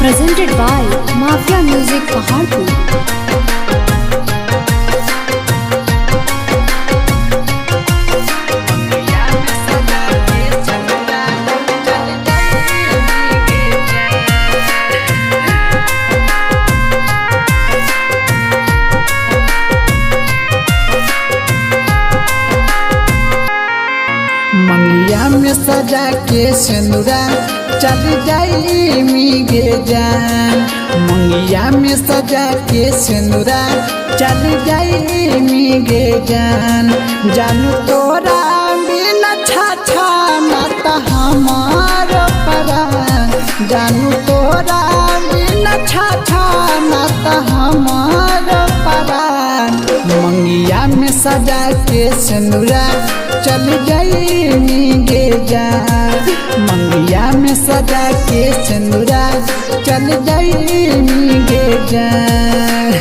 presented by Mafia Music Paharpur. मंगिया में सजा के सिंदूरा चल जाई मीगे जान। मंगिया में सजा के सिंदूरा चल जाई मीगे जान। जानू तोरा बिना छाछा माता हमार परान। जानू तोरा बिना छाछा माता हमार परान। मंगिया में सजा के सिंदूरा चल जाई मीगे जान। मंगिया में सजा के सिंदूरा चल जाई मीगे जान।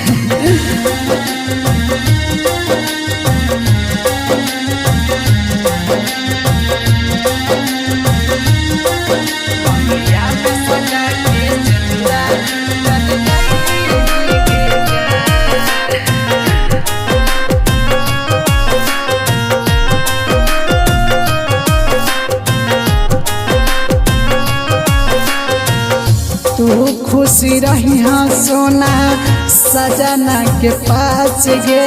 तू खुशी रही हाँ सोना सजना के पास गे।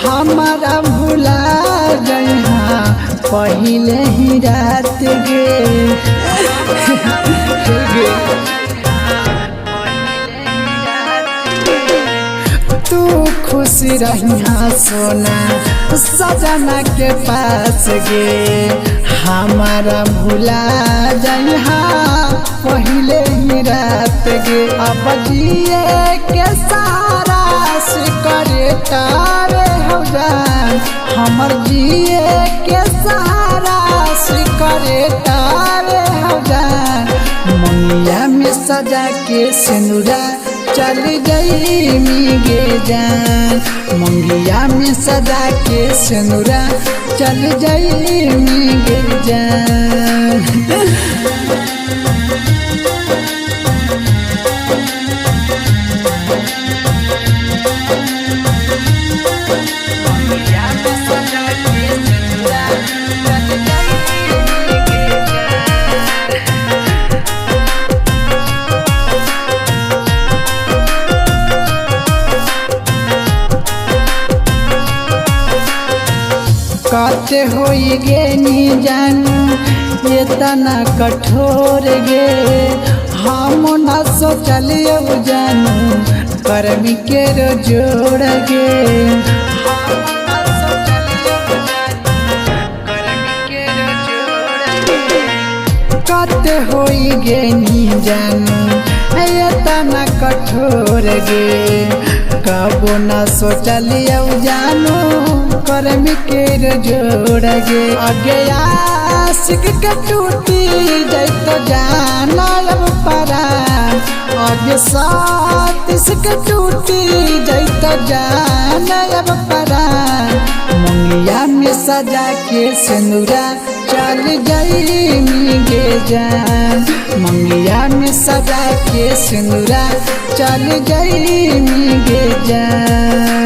हमारा भुला गई हाँ पहले ही रात गे। तू खुशी रही हाँ सोना सजना के पास गे। हमारा भुला जाई हाँ पहले ही रात गे। अब जिए के सारा करे तारे हो जान। हमर जिए के सारा करे तारे हो जान। मंगिया में सजा के सिंदूरा चल गई मीगे जान। मंगिया में सजा के सिंदूरा चल गई मीगे जान। काते होई गे नी जानू ये तना कठोर गे। हम न सोचलियो जानू कर्मी के जोड़ गे। काते होई गे नी जानू ये तना कठोर गे। कबो न सोचलियो जानू कर्म के जोड़ गे। आगे आशिक के टूटी जैत जाना अब परान। आगे साथ इसके टूटी जैत जाना अब परान। मंगिया में सजा के सिंदूरा चल गई मीगे जान। मंगिया में सजा के सिंदूरा चल गई मीगे जान।